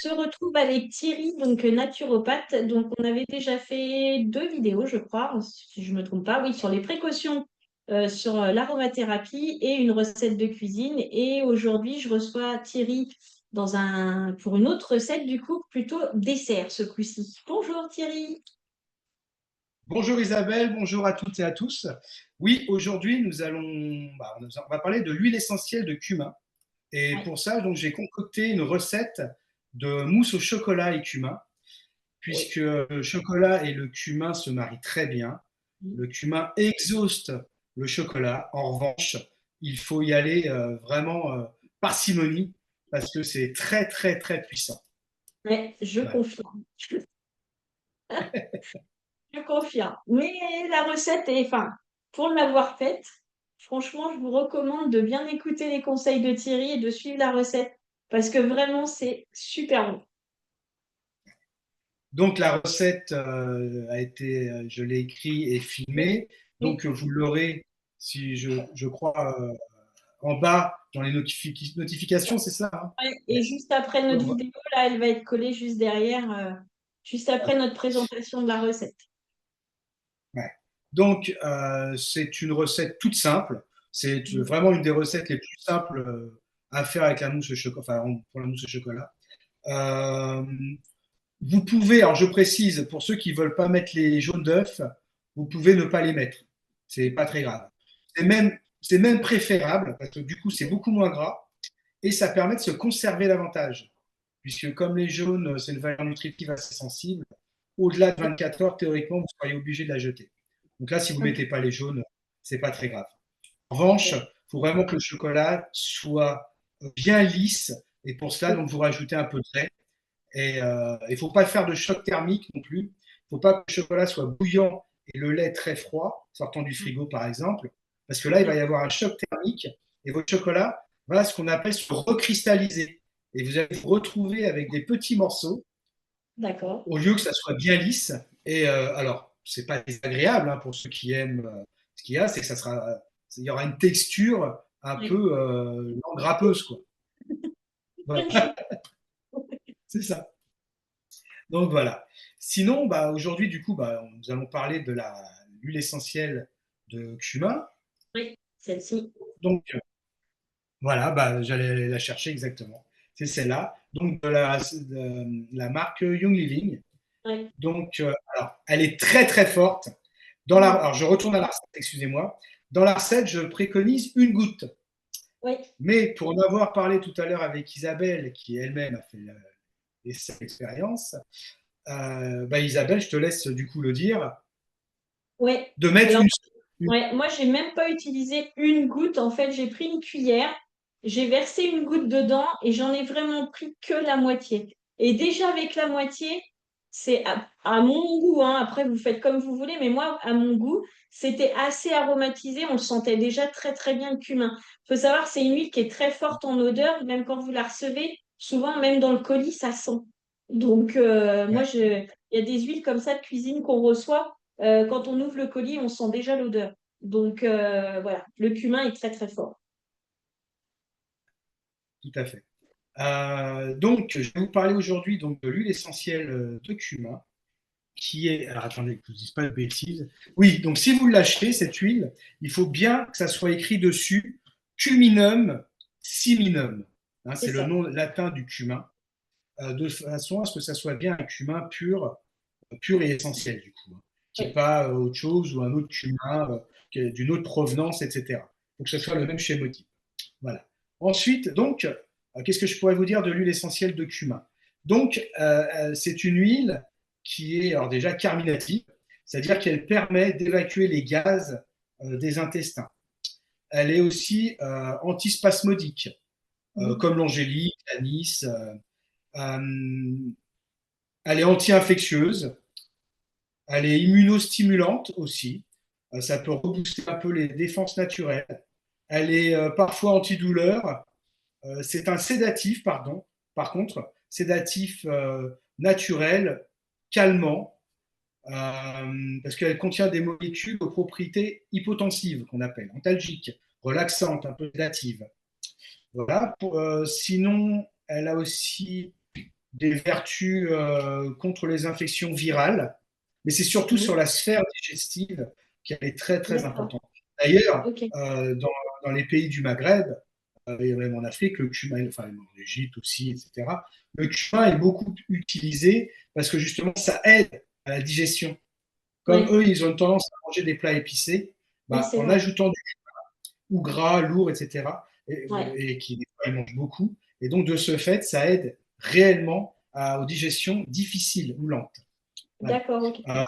se retrouve avec Thierry, donc naturopathe. Donc, on avait déjà fait 2 vidéos, je crois, si je ne me trompe pas, oui, sur les précautions sur l'aromathérapie et une recette de cuisine. Et aujourd'hui, je reçois Thierry pour une autre recette, du coup, plutôt dessert ce coup-ci. Bonjour Thierry. Bonjour Isabelle, bonjour à toutes et à tous. Oui, aujourd'hui on va parler de l'huile essentielle de cumin. Et Ouais. pour ça, donc j'ai concocté une recette de mousse au chocolat et cumin, Oui. puisque le chocolat et le cumin se marient très bien. Le cumin exhauste le chocolat. En revanche, il faut y aller vraiment parcimonie parce que c'est très très très puissant. Ouais, je Voilà. confirme. Je confirme. Mais la recette est, enfin, pour l'avoir faite, franchement, je vous recommande de bien écouter les conseils de Thierry et de suivre la recette parce que vraiment, c'est super bon. Donc la recette je l'ai écrit et filmée. Oui. Donc vous l'aurez, si je crois, en bas dans les notifications, c'est ça, hein? Ouais, et juste après notre Donc, vidéo, là, elle va être collée juste derrière, juste après notre présentation de la recette. ouais. Donc, c'est une recette toute simple. C'est vraiment une des recettes les plus simples à faire avec la mousse au chocolat, enfin, pour la mousse au chocolat. Euh, Vous pouvez, alors je précise, pour ceux qui ne veulent pas mettre les jaunes d'œufs, vous pouvez ne pas les mettre. C'est pas très grave. C'est même préférable parce que du coup, c'est beaucoup moins gras et ça permet de se conserver davantage. Puisque comme les jaunes, c'est une valeur nutritive assez sensible, au-delà de 24 heures, théoriquement, vous seriez obligé de la jeter. Donc là, si vous ne mettez pas les jaunes, c'est pas très grave. En revanche, il faut vraiment que le chocolat soit bien lisse et pour cela, donc, vous rajoutez un peu de lait et il ne faut pas faire de choc thermique non plus. Il ne faut pas que le chocolat soit bouillant et le lait très froid, sortant du frigo par exemple, parce que là, il va y avoir un choc thermique et votre chocolat va ce qu'on appelle se recristalliser. Et vous allez vous retrouver avec des petits morceaux D'accord. au lieu que ça soit bien lisse. Et alors, c'est pas désagréable hein, pour ceux qui aiment ce qu'il y a, c'est que il y aura une texture un Oui. peu grappeuse, quoi. Voilà, Crunchy. c'est ça. Donc voilà. Sinon, bah, aujourd'hui, du coup, bah, nous allons parler de l'huile essentielle de cumin. Oui, celle-ci. Donc voilà, bah, j'allais la chercher exactement. C'est celle-là. Donc de la marque Young Living. Oui. Donc, alors, elle est très très forte. Alors, je retourne à la recette, excusez-moi. Dans la recette, je préconise une goutte. Oui. Mais pour en avoir parlé tout à l'heure avec Isabelle, qui elle-même a fait cette expérience, bah, Isabelle, je te laisse du coup le dire, Ouais. de mettre Alors, une- ouais, moi, j'ai même pas utilisé une goutte. En fait, j'ai pris une cuillère, j'ai versé une goutte dedans et j'en ai vraiment pris que la moitié. Et déjà avec la moitié, c'est à mon goût, hein. Après, vous faites comme vous voulez, mais moi, à mon goût, c'était assez aromatisé. On le sentait déjà très, très bien le cumin. Il faut savoir, c'est une huile qui est très forte en odeur. Même quand vous la recevez, souvent, même dans le colis, ça sent. Donc, ouais, il y a des huiles comme ça de cuisine qu'on reçoit. Quand on ouvre le colis, on sent déjà l'odeur. Donc voilà, le cumin est très très fort. tout à fait. Donc, je vais vous parler aujourd'hui donc, de l'huile essentielle de cumin, qui est. Alors, attendez, que je ne vous dise pas de bêtises. Oui, donc si vous l'achetez, cette huile, il faut bien que ça soit écrit dessus Cuminum ciminum. Hein, C'est c'est le ça. nom latin du cumin, de façon à ce que ça soit bien un cumin pur, pur et essentiel, du coup. Hein, qui n'est Oui. pas autre chose ou un autre cumin d'une autre provenance, etc. Il faut que ce soit le même schémotype. Voilà. Ensuite, donc, qu'est-ce que je pourrais vous dire de l'huile essentielle de cumin? Donc, c'est une huile qui est alors déjà carminative, c'est-à-dire qu'elle permet d'évacuer les gaz des intestins. Elle est aussi antispasmodique, Mhm. comme l'angélique, l'anis. Euh, Elle est anti-infectieuse. Elle est immunostimulante aussi. Ça peut rebooster un peu les défenses naturelles. Elle est parfois antidouleur. C'est un sédatif, pardon, par contre, sédatif naturel, calmant, parce qu'elle contient des molécules aux propriétés hypotensives, qu'on appelle antalgiques, relaxantes, un peu sédatives. Voilà. Sinon, elle a aussi des vertus contre les infections virales, mais c'est surtout sur Oui, la sphère digestive qu'elle est très très d'accord. importante. D'ailleurs, Ok. dans les pays du Maghreb, et même en Afrique, le cumin, enfin en Égypte aussi, etc., le cumin est beaucoup utilisé parce que justement ça aide à la digestion. Comme Ouais. eux, ils ont une tendance à manger des plats épicés, Oui, bah, c'est en vrai. ajoutant du ou gras, lourd, etc., Ouais. et qui des fois, ils mangent beaucoup. Et donc, de ce fait, ça aide réellement aux digestions difficiles ou lentes. Voilà. D'accord, ok. Euh,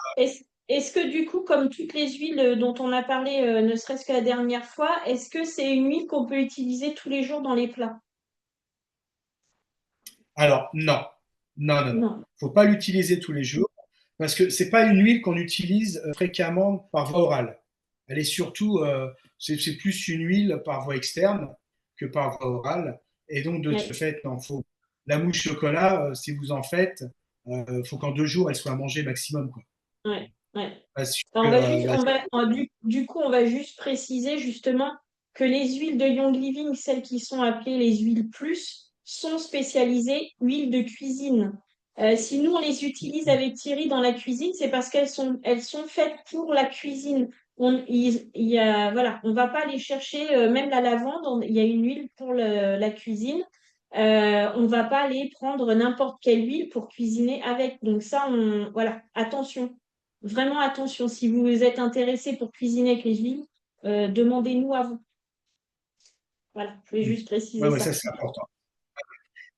Est-ce que du coup, comme toutes les huiles dont on a parlé, ne serait-ce que la dernière fois, est-ce que c'est une huile qu'on peut utiliser tous les jours dans les plats? alors, non. Non, non, non. Non. Il ne faut pas l'utiliser tous les jours parce que ce n'est pas une huile qu'on utilise fréquemment par voie orale. Elle est surtout, c'est plus une huile par voie externe que par voie orale. Et donc, de ce Ouais. fait, non, faut, la mousse chocolat, si vous en faites, il faut qu'en 2 jours, elle soit mangée maximum, quoi. Ouais. Ouais. Parce que, Alors, bah, du coup, on va juste préciser justement que les huiles de Young Living, celles qui sont appelées les huiles plus, sont spécialisées huiles de cuisine. Si nous, on les utilise avec Thierry dans la cuisine, c'est parce elles sont faites pour la cuisine. Il y a, voilà, on va pas aller chercher, même la lavande, il y a une huile pour la cuisine. On va pas aller prendre n'importe quelle huile pour cuisiner avec. Donc ça, voilà, attention. Vraiment attention, si vous êtes intéressé pour cuisiner avec les huiles, demandez-nous à vous. Voilà, je vais juste ouais, préciser ouais, ça. ça c'est important.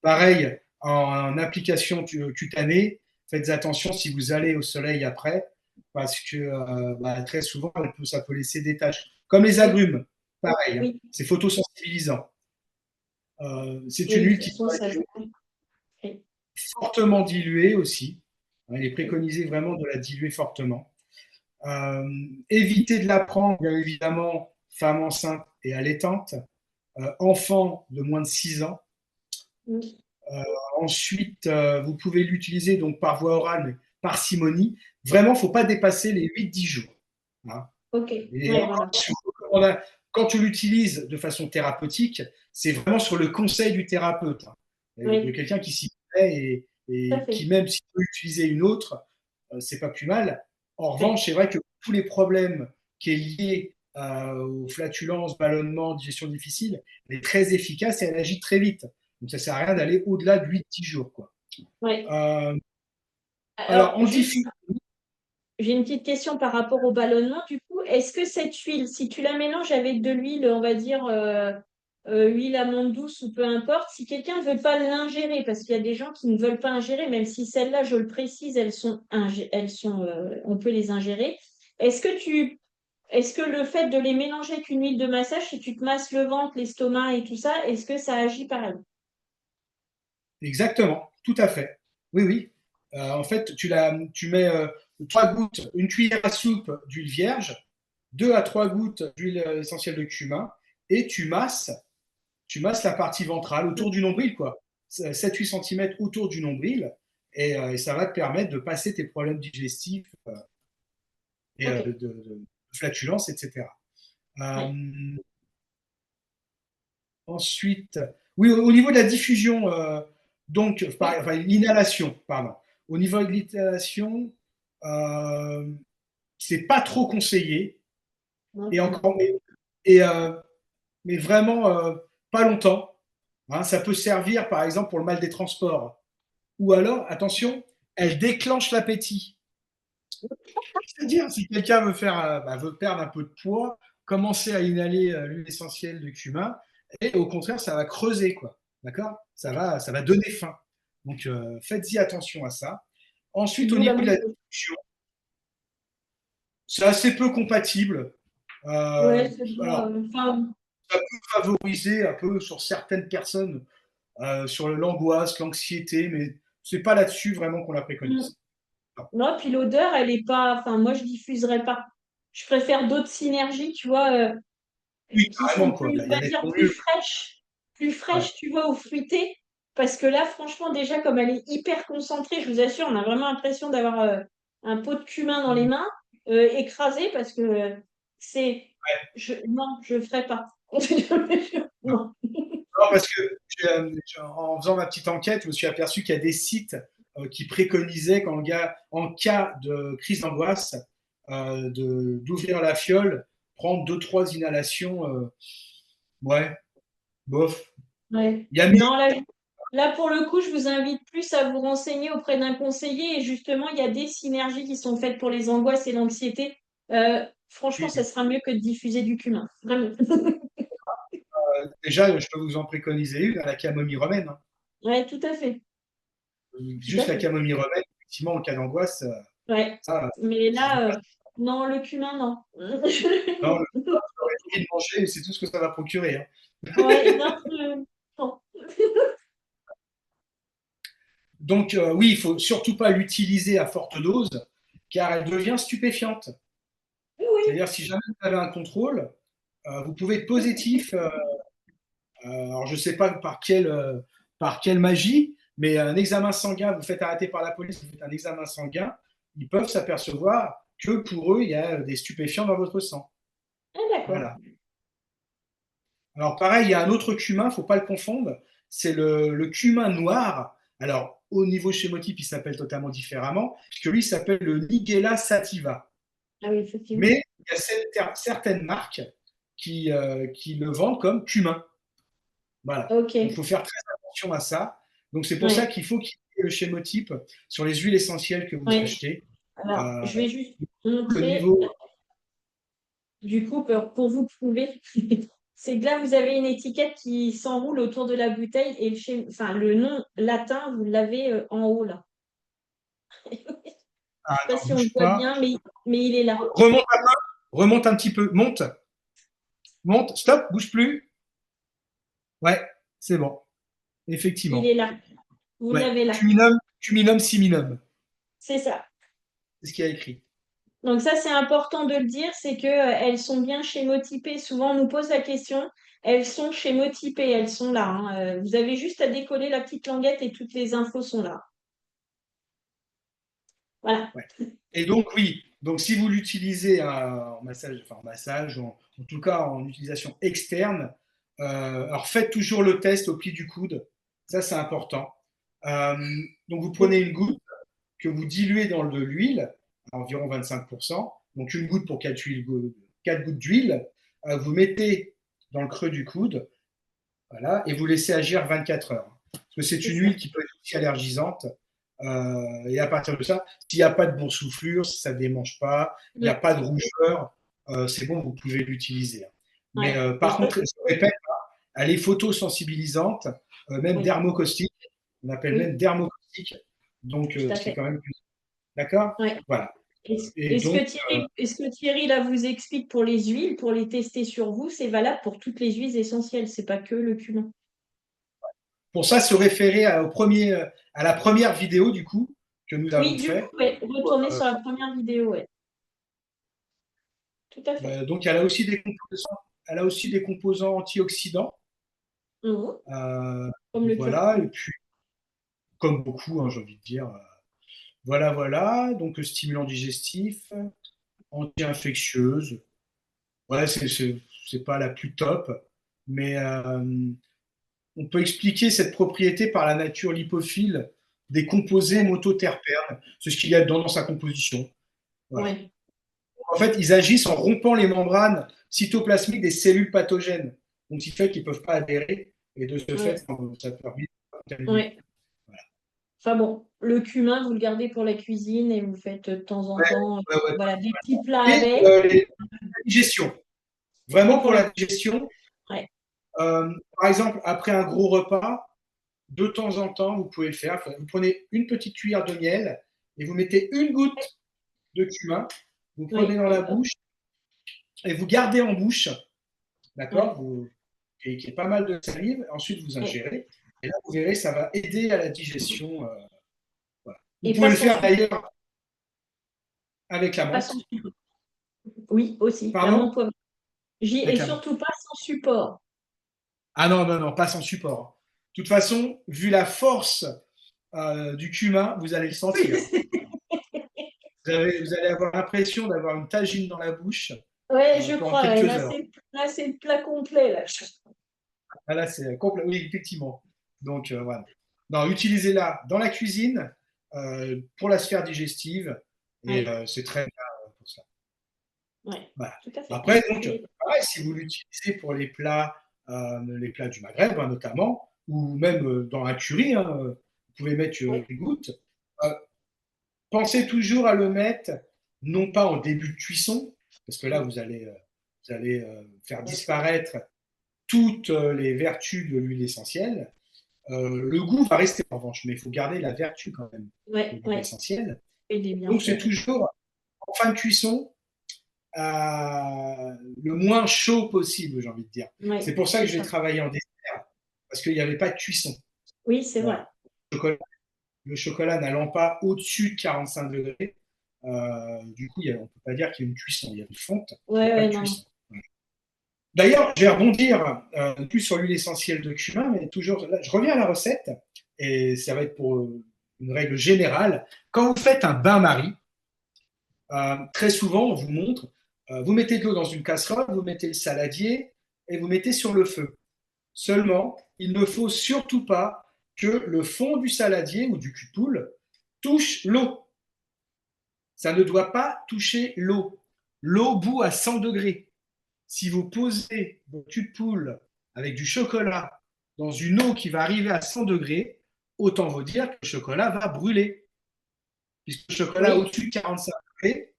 Pareil, en application cutanée, faites attention si vous allez au soleil après, parce que bah, très souvent, ça peut laisser des taches. Comme les Oui, agrumes, pareil, hein, oui, c'est photosensibilisant. C'est une oui, de huile toute qui façon, doit ça se être fait. fortement diluée aussi. Il est Oui, préconisé vraiment de la diluer fortement. Euh, Évitez de la prendre, bien évidemment, femmes enceintes et allaitantes, enfants de moins de 6 ans. oui. Ensuite, vous pouvez l'utiliser donc par voie orale, mais parcimonie. Vraiment, il ne faut pas dépasser les 8-10 jours. Hein. Ok, Et ouais, encore, voilà. quand tu l'utilises de façon thérapeutique, c'est vraiment sur le conseil du thérapeute, hein, de Oui, quelqu'un qui s'y connaît tout à et qui, fait. même s'il peut utiliser une autre, c'est pas plus mal. En Ouais, revanche, c'est vrai que tous les problèmes qui est liés aux flatulences, ballonnements, digestion difficile, elle est très efficace et elle agit très vite. Donc ça ne sert à rien d'aller au-delà de 8-10 jours. Quoi. ouais. Euh, alors, Alors, en juste, diffus, j'ai une petite question par rapport au ballonnement. Du coup, est-ce que cette huile, si tu la mélanges avec de l'huile, on va dire huile amande douce ou peu importe, si quelqu'un ne veut pas l'ingérer, parce qu'il y a des gens qui ne veulent pas ingérer, même si celles-là, je le précise, on peut les ingérer. Est-ce que est-ce que le fait de les mélanger avec une huile de massage, si tu te masses le ventre, l'estomac et tout ça, est-ce que ça agit pareil? exactement, tout à fait. Oui, oui. En fait, tu mets 3 gouttes, une cuillère à soupe d'huile vierge, 2 à 3 gouttes d'huile essentielle de cumin, et tu masses la partie ventrale autour du nombril, quoi. 7-8 cm autour du nombril, et ça va te permettre de passer tes problèmes digestifs et Ok. de flatulence, etc. Ouais. Euh, Ensuite, oui, au niveau de la diffusion, donc, Oui. enfin, l'inhalation, pardon. Au niveau de l'inhalation, euh, c'est pas trop conseillé, et Ok. encore, et, mais vraiment pas longtemps. Hein. Ça peut servir, par exemple, pour le mal des transports. Ou alors, attention, elle déclenche l'appétit. C'est-à-dire, si quelqu'un veut perdre un peu de poids, commencer à inhaler l'huile essentielle de cumin, et au contraire, ça va creuser, quoi. D'accord? Ça va donner faim. Donc, faites-y attention à ça. Ensuite, au D'où la niveau de la mousse. digestion, c'est assez peu compatible. Ouais, c'est Alors, ça. Enfin, ça peut favoriser un peu sur certaines personnes, sur l'angoisse, l'anxiété, mais c'est pas là-dessus vraiment qu'on la mm. préconise. Non. Non, puis l'odeur, elle est pas. Enfin, moi, je diffuserais pas. Je préfère d'autres synergies, tu vois, Oui, qui sont carrément, quoi. plus, on Il y va a dire, nettement mieux. plus Ouais. fraîches, tu vois, ou fruitées. Parce que là, franchement, déjà, comme elle est hyper concentrée, je vous assure, on a vraiment l'impression d'avoir un pot de cumin dans les mains, écrasé, parce que c'est. Non, je ne ferais pas. Non. Non, parce que en faisant ma petite enquête, je me suis aperçu qu'il y a des sites qui préconisaient en cas de crise d'angoisse, d'ouvrir la fiole, prendre deux, trois inhalations. Ouais, bof. Ouais. Il y a mieux. Non, là, pour le coup, je vous invite plus à vous renseigner auprès d'un conseiller. Et justement, il y a des synergies qui sont faites pour les angoisses et l'anxiété. Franchement, ça sera mieux que de diffuser du cumin. Vraiment. Déjà, je peux vous en préconiser une à la camomille romaine, hein. Ouais, tout à fait. Tout à Juste la fait. camomille romaine, effectivement, en cas d'angoisse, Ouais. ça, Mais ça vous là, passe. non, le cumin, non. Non, vous aurez envie de manger, c'est tout ce que ça va procurer, hein. Ouais, non, non. Donc, oui, il ne faut surtout pas l'utiliser à forte dose, car elle devient stupéfiante. Oui, oui. C'est-à-dire, si jamais vous avez un contrôle, vous pouvez être positif. Alors, je ne sais pas par quelle magie, mais un examen sanguin, vous faites arrêter par la police, vous faites un examen sanguin, ils peuvent s'apercevoir que pour eux, il y a des stupéfiants dans votre sang. Ah, d'accord. Voilà. Alors, pareil, il y a un autre cumin, il ne faut pas le confondre, c'est le cumin noir. Alors, au niveau chémotype, il s'appelle totalement différemment, puisque lui, il s'appelle le Nigella sativa. Ah oui, effectivement. Mais il y a certaines marques qui le vendent comme cumin. Voilà. Donc, il Ok. faut faire très attention à ça. Donc, c'est pour ça Ouais. qu'il faut qu'il y ait le schémotype sur les huiles essentielles que vous Ouais. achetez. Alors, Euh, je vais juste le montrer, niveau. du coup, pour vous prouver, c'est que là, vous avez une étiquette qui s'enroule autour de la bouteille et enfin, le nom latin, vous l'avez en haut là. Je ne sais Ah, pas attends, si on le bouge voit pas. bien, mais il est là. Remonte un peu. Remonte un petit peu. Monte. Monte. Stop. Bouge plus. Ouais, c'est bon. Il est Effectivement. là. Vous Ouais. l'avez là. Cuminum, cuminum siminum. C'est ça. C'est ce qu'il y a écrit. Donc ça, c'est important de le dire, c'est que elles sont bien schémotypées. Souvent, on nous pose la question, elles sont schémotypées, elles sont là, hein. Vous avez juste à décoller la petite languette et toutes les infos sont là. Voilà. Ouais. Et donc, oui. Donc, si vous l'utilisez en massage, en tout cas en utilisation externe, alors faites toujours le test au pied du coude. Ça, c'est important. Euh, donc, vous prenez une goutte que vous diluez dans de l'huile, à environ 25%. Donc, une goutte pour 4 gouttes d'huile. Vous mettez dans le creux du coude, voilà, et vous laissez agir 24 heures. Parce que c'est C'est une ça. huile qui peut être aussi allergisante. Et à partir de ça, s'il n'y a pas de boursouflure, si ça ne démange pas, il n'y a Mm. pas de rougeur, c'est bon, vous pouvez l'utiliser. Mais Ouais. Et par contre, je répète, elle est photosensibilisante, même oui, dermocaustique. On appelle oui, même dermocaustique. Donc, tout à c'est fait. quand même plus. D'accord. Ouais. Voilà. Est-ce Et est-ce donc, que Thierry là vous explique pour les huiles, pour les tester sur vous, c'est valable pour toutes les huiles essentielles, c'est pas que le cumin. pour ça, se référer à la première vidéo, du coup, que nous Oui, avons du coup, fait. ouais, retournez sur la première vidéo, ouais. Tout à fait. Donc, elle a aussi des composants antioxydants. Mhm. Euh, Comme le voilà. Et curcuma. puis, comme beaucoup, hein, j'ai envie de dire. Voilà, voilà. Donc, stimulant digestif, anti-infectieuse. Ouais, c'est pas la plus top, mais on peut expliquer cette propriété par la nature lipophile des composés Ouais. mototerpènes. C'est ce qu'il y a dedans dans sa composition. Voilà. Ouais. En fait, ils agissent en rompant les membranes cytoplasmiques des cellules pathogènes. Donc, ce qui fait qu'ils ne peuvent pas adhérer. Et de ce fait, Ouais. ça permet de contaminer. Ouais. Enfin bon, le cumin, vous le gardez pour la cuisine et vous faites de temps en Ouais, temps, ouais, ouais. voilà, des petits plats Et avec. la digestion. Et Vraiment pour pour la la digestion. ouais. Par exemple, après un gros repas, de temps en temps, vous pouvez le faire. Vous prenez une petite cuillère de miel et vous mettez une goutte de cumin. Vous prenez Oui, dans la et hop, bouche et vous gardez en bouche. ouais. D'accord, qui est pas mal de salive. Ensuite, vous Ouais. ingérez. Et là, vous verrez, ça va aider à la digestion. Voilà. Vous Et pouvez pas le sans faire sucre. d'ailleurs avec la Pas sans menthe. sucre. Oui, aussi, la Pardon. menthe poivrée. Et Avec la menthe. surtout pas sans support. Ah non, non, non, pas sans support. De toute façon, vu la force du cumin, vous allez le sentir. Vous allez avoir l'impression d'avoir une tagine dans la bouche Ouais, je pendant crois. Ouais. quelques heures. Là, c'est le plat complet, là. Ah, là, c'est complet. Oui, effectivement. Donc, voilà. Non, utilisez-la dans la cuisine, pour la sphère digestive, et Oui, c'est très bien pour ça. ouais, Voilà. tout à fait. Après, donc, pareil, si vous l'utilisez pour les plats du Maghreb, hein, notamment, ou même dans un curry, hein, vous pouvez mettre Oui, des gouttes. Euh, Pensez toujours à le mettre, non pas en début de cuisson, parce que là, vous allez faire disparaître toutes les vertus de l'huile essentielle. Le goût va rester en revanche, mais il faut garder la vertu quand même de ouais, l'huile ouais. essentielle. Et des Donc, c'est bienfaits. toujours en fin de cuisson, le moins chaud possible, j'ai envie de dire. C'est Oui, pour ça que c'est je vais ça. travailler en dessert, parce qu'il n'y avait pas de cuisson. Oui, c'est vrai. Voilà. Le chocolat n'allant pas au-dessus de 45 degrés, du coup, on ne peut pas dire qu'il y a une cuisson. Il y a une fonte, Ouais, il n'y a pas ouais, de non, non. cuisson. D'ailleurs, je vais rebondir plus sur l'huile essentielle de cumin, mais toujours, là, je reviens à la recette, et ça va être pour une règle générale. Quand vous faites un bain-marie, très souvent, on vous montre, vous mettez de l'eau dans une casserole, vous mettez le saladier et vous mettez sur le feu. Seulement, il ne faut surtout pas que le fond du saladier ou du cul de poule touche l'eau. Ça ne doit pas toucher l'eau. L'eau bout à 100 degrés. Si vous posez votre cul de poule avec du chocolat dans une eau qui va arriver à 100 degrés, autant vous dire que le chocolat va brûler. Puisque le chocolat Oui, au-dessus de 45 degrés,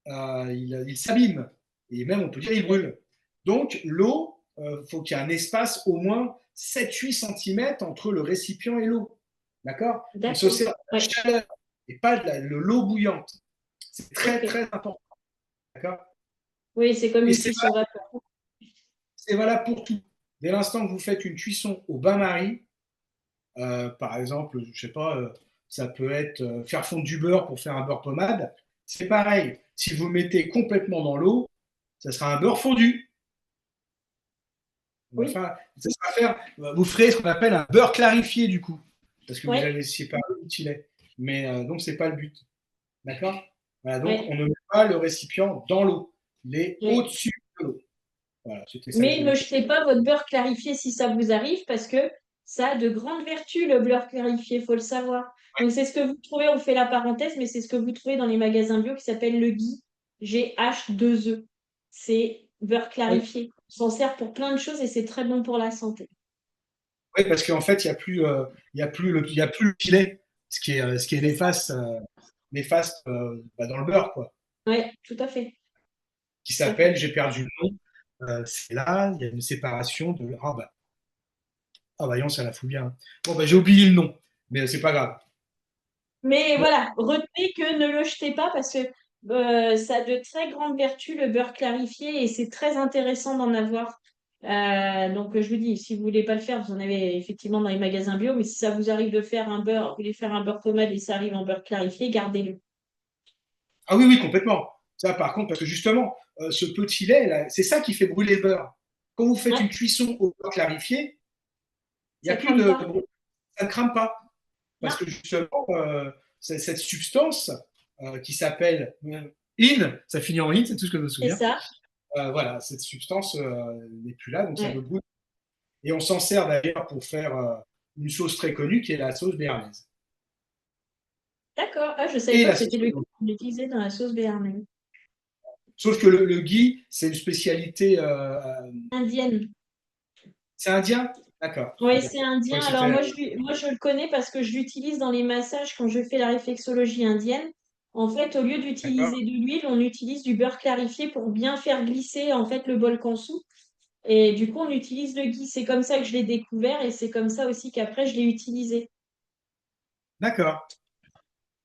il s'abîme. Et même, on peut dire, il brûle. Donc, l'eau, faut qu'il y ait un espace au moins 7-8 cm entre le récipient et l'eau. D'accord? On se d'accord. sert de la Ouais, chaleur et pas de l'eau bouillante. C'est très, ok. très important. D'accord? Oui, c'est comme Et une c'est cuisson valable, vapeur. c'est valable pour tout. Dès l'instant que vous faites une cuisson au bain-marie, par exemple, je sais pas, ça peut être faire fondre du beurre pour faire un beurre pommade. C'est pareil. Si vous mettez complètement dans l'eau, ça sera un beurre fondu. Oui, Enfin, vous ferez ce qu'on appelle un beurre clarifié du coup, parce que vous ouais, allez séparer le filet. Mais donc, c'est pas le but. D'accord? Voilà, donc, on ouais, ne met pas le récipient dans l'eau. Il est ouais. au-dessus de l'eau. Voilà, c'était ça que je Mais voulais ne dire. jetez pas votre beurre clarifié si ça vous arrive, parce que ça a de grandes vertus, le beurre clarifié, il faut le savoir. Donc, c'est ce que vous trouvez, on fait la parenthèse, mais c'est ce que vous trouvez dans les magasins bio qui s'appelle le Ghee, G-H-2-E. C'est beurre Oui, clarifié. On s'en sert pour plein de choses et c'est très bon pour la santé. oui, parce qu'en fait, il y a plus le filet, ce qui est C'est ça. néfaste dans le beurre, quoi. Oui, tout à fait. Qui Tout à fait. s'appelle, j'ai perdu le nom, c'est là, il y a une séparation de. Ah bah, voyons, ça la fout bien. Bon, bah, j'ai oublié le nom, mais c'est pas grave. Mais Bon, voilà, retenez que ne le jetez pas parce que ça a de très grandes vertus, le beurre clarifié, et c'est très intéressant d'en avoir. Donc, je vous dis, si vous voulez pas le faire, vous en avez effectivement dans les magasins bio, mais si ça vous arrive de faire un beurre, vous voulez faire un beurre pommade et ça arrive en beurre clarifié, gardez-le. ah oui, oui, complètement. Ça, par contre, parce que justement, ce petit lait, là, c'est ça qui fait brûler le beurre. Quand vous faites Ouais, une cuisson au beurre clarifié, il n'y a ça plus crame de. pas. Ça ne crame pas. Parce Non, que justement, cette substance qui s'appelle in, ça finit en in, c'est tout ce que je me c'est souviens. ça. Voilà, cette substance n'est plus là, donc ça ne Ouais. brûle. Et on s'en sert d'ailleurs pour faire une sauce très connue qui est la sauce béarnaise. D'accord. Ah, je savais Et pas la que c'était sauce le hollandaise. qu'on utilisait dans la sauce béarnaise. Sauf que le ghee, c'est une spécialité. Indienne. C'est indien? D'accord. Oui, Ok. c'est Je indien. crois que Alors c'était. moi, je le connais parce que je l'utilise dans les massages quand je fais la réflexologie indienne. En fait, au lieu D'accord. d'utiliser de l'huile, on utilise du beurre clarifié pour bien faire glisser en fait le bol en dessous. Et du coup, on utilise le ghee. C'est comme ça que je l'ai découvert et c'est comme ça aussi qu'après, je l'ai utilisé. D'accord.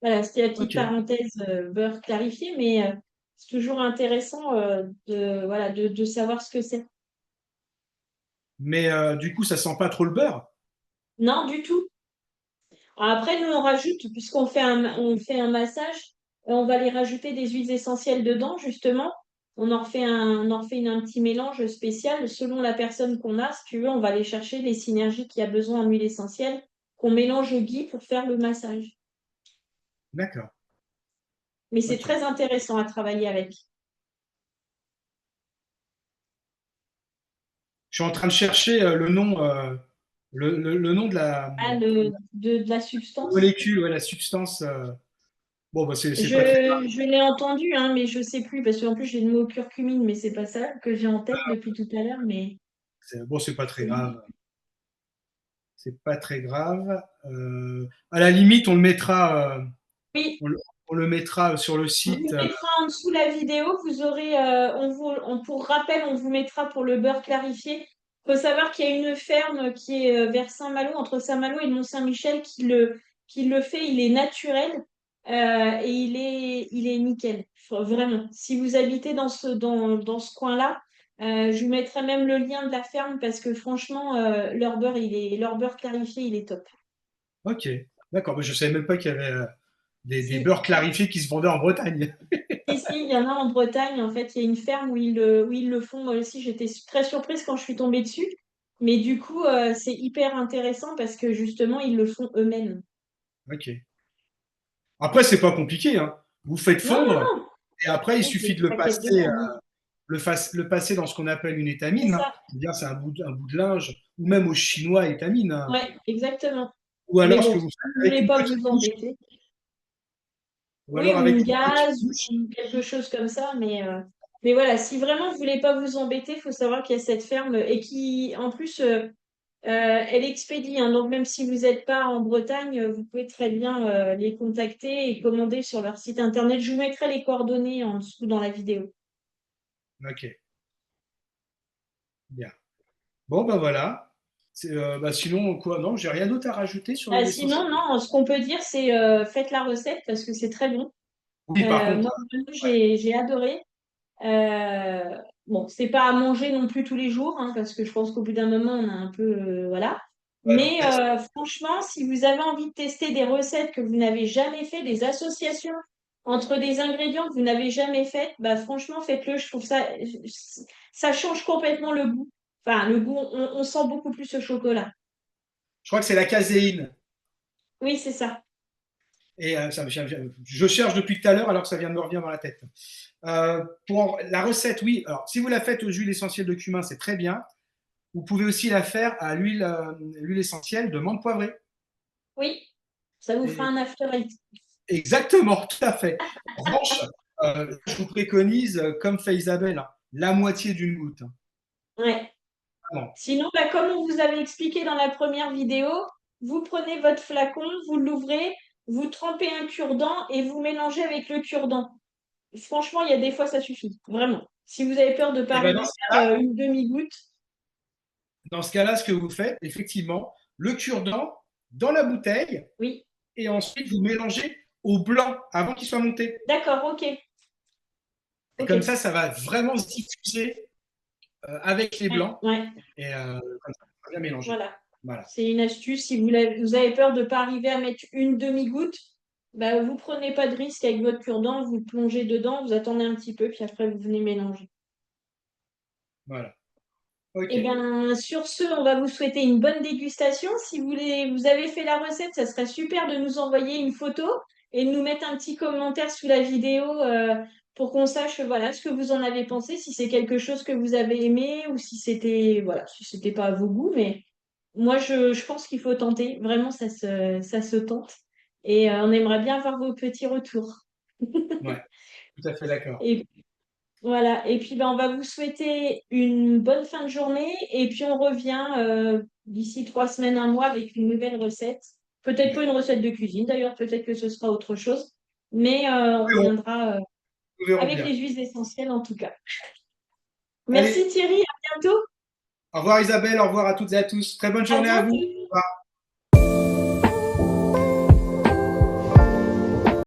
Voilà, c'était la petite Ok. parenthèse beurre clarifié, mais c'est toujours intéressant voilà, de savoir ce que c'est. Mais du coup, ça sent pas trop le beurre. Non, du tout. Après, nous, on rajoute, puisqu'on fait on fait un massage, on va les rajouter des huiles essentielles dedans, justement. On en refait un petit mélange spécial selon la personne qu'on a. Si tu veux, on va aller chercher les synergies qu'il y a besoin en huile essentielle qu'on mélange au ghee pour faire le massage. D'accord. Mais c'est Ok. très intéressant à travailler avec. Je suis en train de chercher le nom de la Ah, de la substance. molécule, ouais, la substance. Bon, bah, Je, c'est pas très grave. je l'ai entendu, hein, mais je sais plus, parce qu'en plus j'ai le mot curcumine, mais c'est pas ça que j'ai en tête depuis tout à l'heure, mais Bon, c'est pas très grave. C'est pas très grave. À la limite, oui, on le, on le mettra sur le on vous site. mettra en dessous la vidéo, vous aurez, pour rappel, on vous mettra pour le beurre clarifié. Il faut savoir qu'il y a une ferme qui est vers Saint-Malo, entre Saint-Malo et le Mont-Saint-Michel, qui le fait, il est naturel et il est nickel, vraiment. Si vous habitez dans ce coin-là, je vous mettrai même le lien de la ferme parce que franchement, leur beurre clarifié, il est top. Ok, d'accord. Mais je savais même pas qu'il y avait des Si, beurres clarifiés qui se vendaient en Bretagne. si, il y en a en Bretagne. En fait, il y a une ferme où ils le font. Moi aussi, j'étais très surprise quand je suis tombée dessus. Mais du coup, c'est hyper intéressant parce que justement, ils le font eux-mêmes. Ok. Après, c'est pas compliqué, hein. Vous faites Non, non, fondre non. et après, il Oui, c'est suffit de des paquets de beurre, oui. le passer dans ce qu'on appelle une C'est étamine, hein. ça. C'est-à-dire, c'est un bout de linge, ou même au chinois étamine, hein. Ouais, exactement. Ou Mais alors, ce bon, que si vous vous faites avec voulez une pas petite vous bouche, embêter. ou Oui, alors ou avec une une petite gaz bouche. ou quelque chose comme ça. Mais voilà, si vraiment vous voulez pas vous embêter, il faut savoir qu'il y a cette ferme et qui, en plus, elle expédie, hein, donc même si vous n'êtes pas en Bretagne, vous pouvez très bien les contacter et commander sur leur site internet. Je vous mettrai les coordonnées en dessous dans la vidéo. Ok, bien. Bon, ben voilà. Bah, sinon, quoi? Non, j'ai rien d'autre à rajouter sur l'huile essentielle. Sinon, non, ce qu'on peut dire, c'est faites la recette parce que c'est très bon. Oui, par contre, Moi, vraiment, ouais, j'ai adoré. Bon, c'est pas à manger non plus tous les jours, hein, parce que je pense qu'au bout d'un moment, on a un peu, voilà. ouais, non, Mais franchement, si vous avez envie de tester des recettes que vous n'avez jamais fait, des associations entre des ingrédients que vous n'avez jamais faites, bah franchement, faites-le. Je trouve ça change complètement le goût. Enfin, le goût, on sent beaucoup plus le chocolat. je crois que c'est la caséine. Oui, c'est ça. Et je cherche depuis tout à l'heure alors que ça vient de me revenir dans la tête. Pour la recette, oui. Alors, si vous la faites aux huiles essentielles de cumin, c'est très bien. Vous pouvez aussi la faire à l'huile essentielle de menthe poivrée. Oui, ça vous fera Et un after eight. exactement, tout à fait. En revanche, je vous préconise, comme fait Isabelle, hein, la moitié d'une goutte, hein. Ouais. Vraiment. Sinon, bah, comme on vous avait expliqué dans la première vidéo, vous prenez votre flacon, vous l'ouvrez, vous trempez un cure-dent et vous mélangez avec le cure-dent. Franchement, il y a des fois, ça suffit. Vraiment. Si vous avez peur de ne pas Et ben arriver à faire une demi-goutte, dans ce cas-là, ce que vous faites, effectivement, le cure-dent dans la bouteille oui. et ensuite vous mélangez au blanc avant qu'il soit monté. D'accord, ok. Et Ok. comme ça va vraiment se diffuser avec les Ouais, blancs ouais, et comme ça va bien mélanger. voilà. Voilà. C'est une astuce. Si vous avez peur de ne pas arriver à mettre une demi-goutte, bah, vous prenez pas de risque avec votre cure-dent, vous le plongez dedans, vous attendez un petit peu, puis après, vous venez mélanger. Voilà. OK. Eh bien, sur ce, on va vous souhaiter une bonne dégustation. Si vous avez fait la recette, ça serait super de nous envoyer une photo et de nous mettre un petit commentaire sous la vidéo pour qu'on sache voilà, ce que vous en avez pensé, si c'est quelque chose que vous avez aimé ou si c'était voilà, si c'était pas à vos goûts. Mais moi, je pense qu'il faut tenter. Vraiment, ça se tente. Et on aimerait bien avoir vos petits retours. Ouais, tout à fait d'accord. Et voilà, et puis ben, on va vous souhaiter une bonne fin de journée et puis on revient d'ici 3 semaines, un mois avec une nouvelle recette. Peut-être pas Ouais. une recette de cuisine d'ailleurs, peut-être que ce sera autre chose, mais on Nous verrons, reviendra nous verrons avec bien. les huiles essentielles en tout cas. Merci Allez, Thierry, à bientôt. au revoir Isabelle, au revoir à toutes et à tous. Très bonne À journée à vous. bientôt. Au revoir.